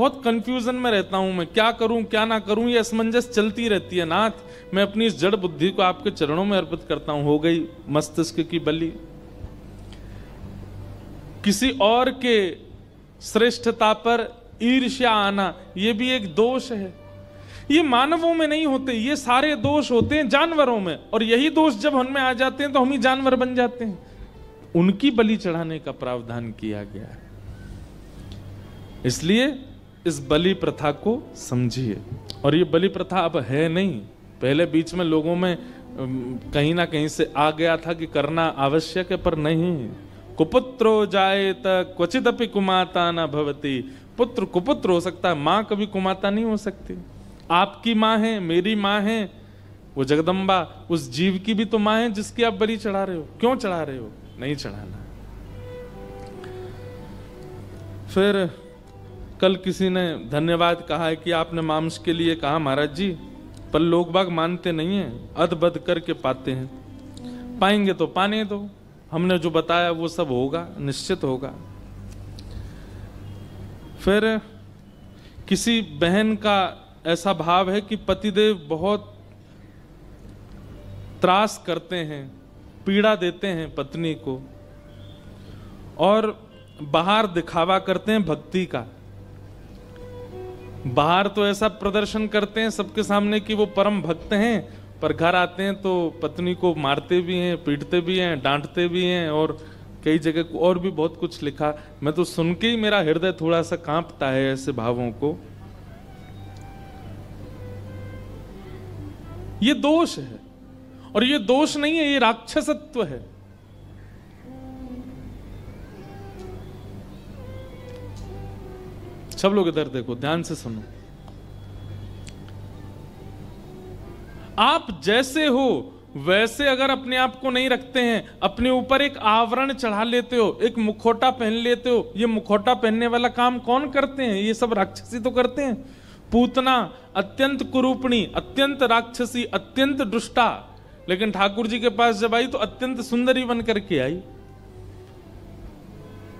बहुत कंफ्यूजन में रहता हूं, मैं क्या करूं क्या ना करूं, ये असमंजस चलती रहती है। नाथ मैं अपनी इस जड़ बुद्धि को आपके चरणों में अर्पित करता हूं। हो गई मस्तिष्क की बलि। किसी और के श्रेष्ठता पर ईर्ष्या आना, ये भी एक दोष है। ये मानवों में नहीं होते, ये सारे दोष होते हैं जानवरों में, और यही दोष जब हमें आ जाते हैं तो हम ही जानवर बन जाते हैं। उनकी बलि चढ़ाने का प्रावधान किया गया है। इसलिए इस बलि प्रथा को समझिए। और ये बलि प्रथा अब है नहीं, पहले बीच में लोगों में कहीं ना कहीं से आ गया था कि करना आवश्यक है, पर नहीं। कुपुत्रो जायेत क्वचिदपि कुमाता न भवति। पुत्र कुपुत्र हो सकता है, मां कभी कुमाता नहीं हो सकती। आपकी मां है, मेरी मां है, वो जगदम्बा, उस जीव की भी तो मां है जिसकी आप बलि चढ़ा रहे हो। क्यों चढ़ा रहे हो? नहीं चढ़ाना। फिर कल किसी ने धन्यवाद कहा है कि आपने मांस के लिए कहा महाराज जी, पर लोग बाग मानते नहीं है, अध-बध करके पाते हैं। पाएंगे तो पाने दो, हमने जो बताया वो सब होगा, निश्चित होगा। फिर किसी बहन का ऐसा भाव है कि पतिदेव बहुत त्रास करते हैं, पीड़ा देते हैं पत्नी को, और बाहर दिखावा करते हैं भक्ति का। बाहर तो ऐसा प्रदर्शन करते हैं सबके सामने कि वो परम भक्त हैं, पर घर आते हैं तो पत्नी को मारते भी हैं, पीटते भी हैं, डांटते भी हैं, और कई जगह और भी बहुत कुछ लिखा। मैं तो सुन के ही मेरा हृदय थोड़ा सा कांपता है ऐसे भावों को। ये दोष है, और ये दोष नहीं है, ये राक्षसत्व है। सब लोग इधर देखो, ध्यान से सुनो। आप जैसे हो वैसे अगर अपने आप को नहीं रखते हैं, अपने ऊपर एक आवरण चढ़ा लेते हो, एक मुखौटा पहन लेते हो, ये मुखौटा पहनने वाला काम कौन करते हैं? ये सब राक्षसी तो करते हैं। पूतना अत्यंत कुरूपणी, अत्यंत राक्षसी, अत्यंत दुष्टा, लेकिन ठाकुर जी के पास जब आई तो अत्यंत सुंदरी बन करके आई।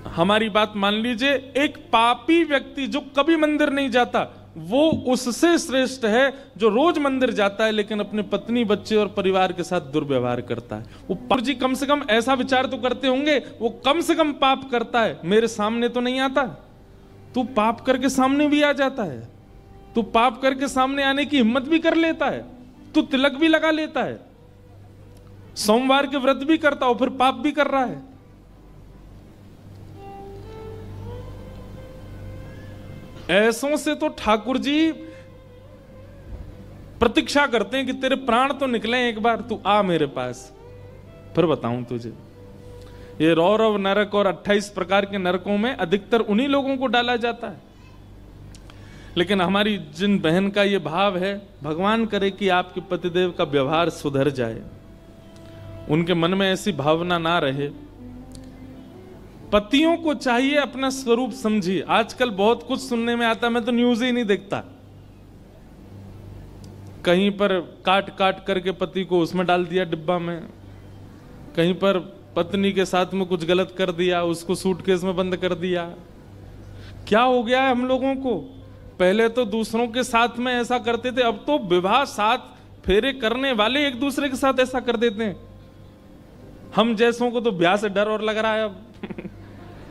हमारी बात मान लीजिए, एक पापी व्यक्ति जो कभी मंदिर नहीं जाता, वो उससे श्रेष्ठ है जो रोज मंदिर जाता है लेकिन अपने पत्नी, बच्चे और परिवार के साथ दुर्व्यवहार करता है। वो ठाकुर जी कम से कम ऐसा विचार तो करते होंगे, वो कम से कम पाप करता है, मेरे सामने तो नहीं आता। तू पाप करके सामने भी आ जाता है, तू पाप करके सामने आने की हिम्मत भी कर लेता है, तू तिलक भी लगा लेता है, सोमवार के व्रत भी करता हो, फिर पाप भी कर रहा है। ऐसों से तो ठाकुर जी प्रतीक्षा करते हैं कि तेरे प्राण तो निकले एक बार, तू आ मेरे पास, फिर बताऊं तुझे। ये रौरव नरक और 28 प्रकार के नरकों में अधिकतर उन्हीं लोगों को डाला जाता है। लेकिन हमारी जिन बहन का ये भाव है, भगवान करे कि आपके पतिदेव का व्यवहार सुधर जाए, उनके मन में ऐसी भावना ना रहे। पतियों को चाहिए अपना स्वरूप समझिए। आजकल बहुत कुछ सुनने में आता है, मैं तो न्यूज ही नहीं देखता। कहीं पर काट काट करके पति को उसमें डाल दिया डिब्बा में, कहीं पर पत्नी के साथ में कुछ गलत कर दिया, उसको सूटकेस में बंद कर दिया। क्या हो गया है हम लोगों को? पहले तो दूसरों के साथ में ऐसा करते थे, अब तो विवाह 7 फेरे करने वाले एक दूसरे के साथ ऐसा कर देते हैं। हम जैसों को तो ब्याह से डर और लग रहा है अब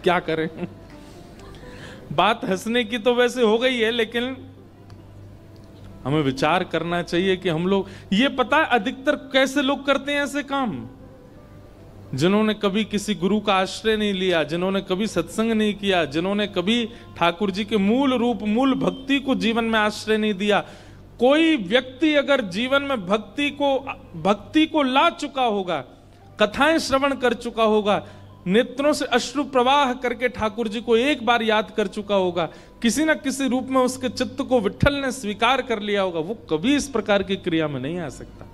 क्या करें। बात हंसने की तो वैसे हो गई है, लेकिन हमें विचार करना चाहिए कि हम लोग, ये पता है अधिकतर कैसे लोग करते हैं ऐसे काम? जिन्होंने कभी किसी गुरु का आश्रय नहीं लिया, जिन्होंने कभी सत्संग नहीं किया, जिन्होंने कभी ठाकुर जी के मूल रूप, मूल भक्ति को जीवन में आश्रय नहीं दिया। कोई व्यक्ति अगर जीवन में भक्ति को ला चुका होगा, कथाएं श्रवण कर चुका होगा, नेत्रों से अश्रु प्रवाह करके ठाकुर जी को एक बार याद कर चुका होगा, किसी न किसी रूप में उसके चित्त को विट्ठल ने स्वीकार कर लिया होगा, वो कभी इस प्रकार की क्रिया में नहीं आ सकता।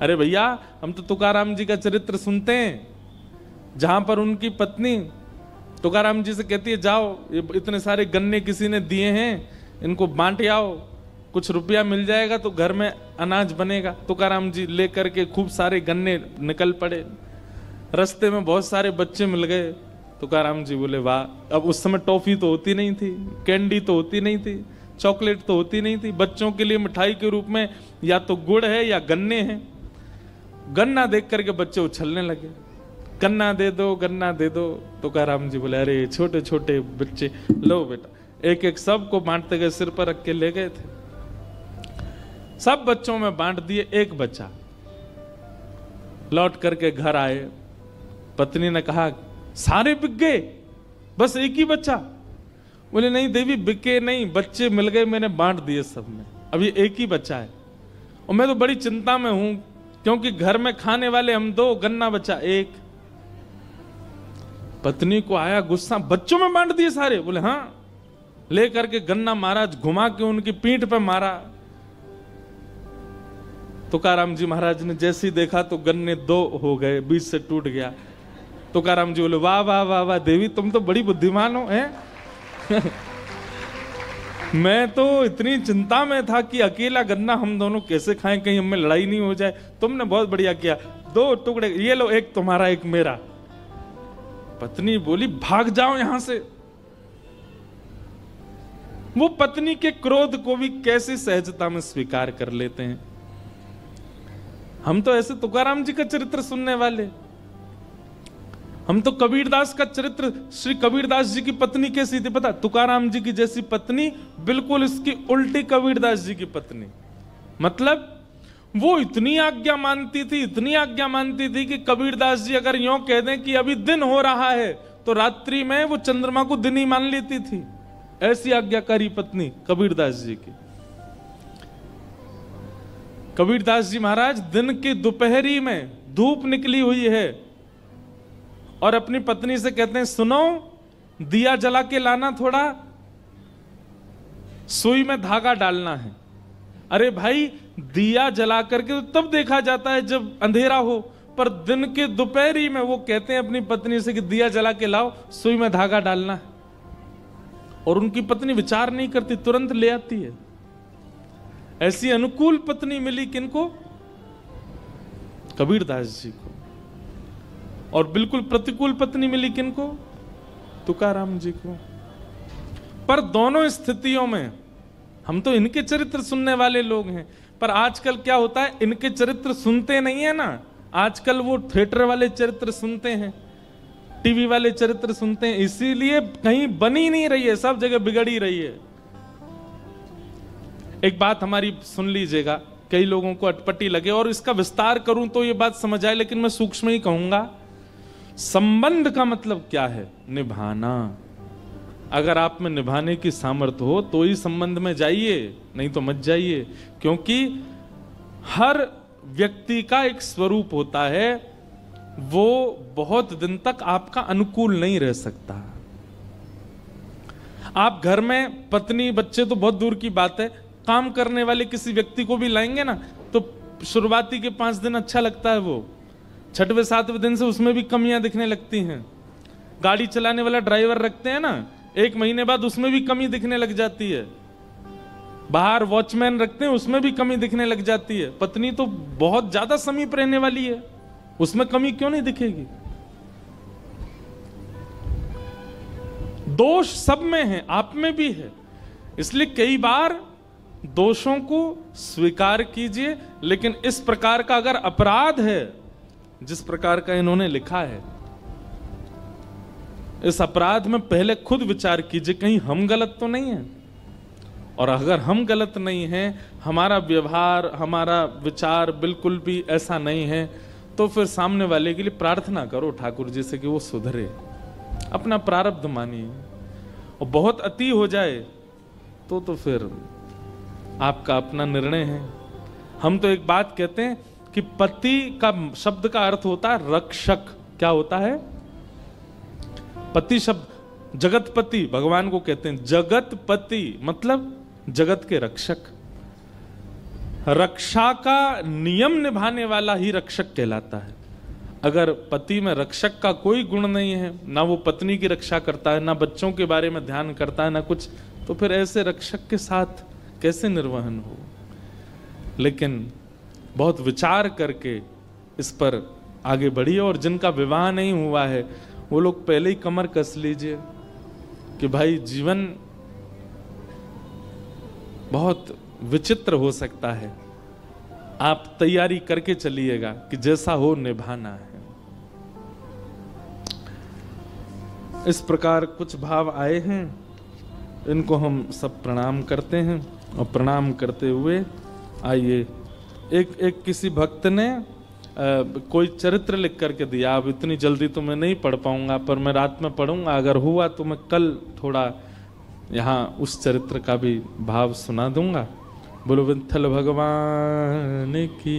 अरे भैया, हम तो तुकाराम जी का चरित्र सुनते हैं, जहां पर उनकी पत्नी तुकाराम जी से कहती है, जाओ ये इतने सारे गन्ने किसी ने दिए हैं, इनको बांट आओ, कुछ रुपया मिल जाएगा तो घर में अनाज बनेगा। तुकाराम जी लेकर के खूब सारे गन्ने निकल पड़े। रास्ते में बहुत सारे बच्चे मिल गए, तुकाराम जी बोले वाह। अब उस समय टॉफी तो होती नहीं थी, कैंडी तो होती नहीं थी, चॉकलेट तो होती नहीं थी। बच्चों के लिए मिठाई के रूप में या तो गुड़ है या गन्ने हैं। गन्ना देख करके बच्चे उछलने लगे, गन्ना दे दो, गन्ना दे दो। तुकाराम जी बोले अरे छोटे छोटे बच्चे, लो बेटा। एक एक सबको बांटते गए, सिर पर रख के ले गए थे। सब बच्चों में बांट दिए, एक बच्चा लौट करके घर आए। पत्नी ने कहा सारे बिक गए, बस एक ही बच्चा। बोले नहीं देवी बिके नहीं, बच्चे मिल गए, मैंने बांट दिए सब में, अब ये एक ही बच्चा है। और मैं तो बड़ी चिंता में हूं क्योंकि घर में खाने वाले हम 2, गन्ना बचा 1। पत्नी को आया गुस्सा, बच्चों में बांट दिए सारे? बोले हाँ। ले करके गन्ना महाराज घुमा के उनकी पीठ पे मारा। तुकाराम जी महाराज ने जैसे ही देखा तो गन्ने 2 हो गए, बीच से टूट गया। तुकाराम जी बोले वाह वाह वाह वाह देवी, तुम तो बड़ी बुद्धिमान हो हैं। मैं तो इतनी चिंता में था कि अकेला गन्ना हम दोनों कैसे खाएं, कहीं हमें लड़ाई नहीं हो जाए। तुमने बहुत बढ़िया किया, 2 टुकड़े, ये लो, एक तुम्हारा एक मेरा। पत्नी बोली भाग जाओ यहां से। वो पत्नी के क्रोध को भी कैसी सहजता में स्वीकार कर लेते हैं। हम तो ऐसे तुकाराम जी का चरित्र सुनने वाले, हम तो कबीरदास का चरित्र। श्री कबीरदास जी की पत्नी कैसी थी पता? तुकाराम जी की जैसी पत्नी, बिल्कुल इसकी उल्टी कबीरदास जी की पत्नी। मतलब वो इतनी आज्ञा मानती थी, इतनी आज्ञा मानती थी कि कबीरदास जी अगर यूं कह दें कि अभी दिन हो रहा है तो रात्रि में वो चंद्रमा को दिन ही मान लेती थी। ऐसी आज्ञाकारी पत्नी कबीरदास जी की। कबीरदास जी महाराज दिन की दोपहरी में धूप निकली हुई है और अपनी पत्नी से कहते हैं सुनो, दिया जला के लाना, थोड़ा सुई में धागा डालना है। अरे भाई दिया जला करके तो तब देखा जाता है जब अंधेरा हो, पर दिन के दोपहरी में वो कहते हैं अपनी पत्नी से कि दिया जला के लाओ, सुई में धागा डालना है। और उनकी पत्नी विचार नहीं करती, तुरंत ले आती है। ऐसी अनुकूल पत्नी मिली किनको? कबीरदास जी को। और बिल्कुल प्रतिकूल पत्नी मिली किनको? तुकाराम जी को। पर दोनों स्थितियों में हम तो इनके चरित्र सुनने वाले लोग हैं। पर आजकल क्या होता है, इनके चरित्र सुनते नहीं है ना, आजकल वो थिएटर वाले चरित्र सुनते हैं, टीवी वाले चरित्र सुनते हैं। इसीलिए कहीं बनी नहीं रही है, सब जगह बिगड़ ही रही है। एक बात हमारी सुन लीजिएगा, कई लोगों को अटपटी लगे और इसका विस्तार करूं तो ये बात समझ आए, लेकिन मैं सूक्ष्म ही कहूंगा। संबंध का मतलब क्या है? निभाना। अगर आप में निभाने की सामर्थ्य हो तो ही संबंध में जाइए, नहीं तो मत जाइए। क्योंकि हर व्यक्ति का एक स्वरूप होता है, वो बहुत दिन तक आपका अनुकूल नहीं रह सकता। आप घर में पत्नी बच्चे तो बहुत दूर की बात है, काम करने वाले किसी व्यक्ति को भी लाएंगे ना तो शुरुआती के 5 दिन अच्छा लगता है, वो 6वें 7वें दिन से उसमें भी कमियां दिखने लगती हैं। गाड़ी चलाने वाला ड्राइवर रखते हैं ना, 1 महीने बाद उसमें भी कमी दिखने लग जाती है। बाहर वॉचमैन रखते हैं, उसमें भी कमी दिखने लग जाती है। पत्नी तो बहुत ज्यादा समीप रहने वाली है, उसमें कमी क्यों नहीं दिखेगी? दोष सब में है, आप में भी है। इसलिए कई बार दोषों को स्वीकार कीजिए, लेकिन इस प्रकार का अगर अपराध है जिस प्रकार का इन्होंने लिखा है, इस अपराध में पहले खुद विचार कीजिए, कहीं हम गलत तो नहीं है। और अगर हम गलत नहीं हैं, हमारा व्यवहार, हमारा विचार बिल्कुल भी ऐसा नहीं है, तो फिर सामने वाले के लिए प्रार्थना करो ठाकुर जी से कि वो सुधरे, अपना प्रारब्ध मानिए। और बहुत अति हो जाए तो फिर आपका अपना निर्णय है। हम तो एक बात कहते हैं कि पति का शब्द का अर्थ होता है रक्षक। क्या होता है? पति शब्द, जगतपति भगवान को कहते हैं। जगतपति मतलब जगत के रक्षक। रक्षा का नियम निभाने वाला ही रक्षक कहलाता है। अगर पति में रक्षक का कोई गुण नहीं है, ना वो पत्नी की रक्षा करता है, ना बच्चों के बारे में ध्यान करता है, ना कुछ, तो फिर ऐसे रक्षक के साथ कैसे निर्वहन हो? लेकिन बहुत विचार करके इस पर आगे बढ़िए। और जिनका विवाह नहीं हुआ है वो लोग पहले ही कमर कस लीजिए कि भाई जीवन बहुत विचित्र हो सकता है। आप तैयारी करके चलिएगा कि जैसा हो निभाना है। इस प्रकार कुछ भाव आए हैं, इनको हम सब प्रणाम करते हैं। और प्रणाम करते हुए आइए, एक किसी भक्त ने कोई चरित्र लिख करके दिया। अब इतनी जल्दी तो मैं नहीं पढ़ पाऊंगा, पर मैं रात में पढ़ूंगा। अगर हुआ तो मैं कल थोड़ा यहाँ उस चरित्र का भी भाव सुना दूंगा। बोलो विठ्ठल भगवान की।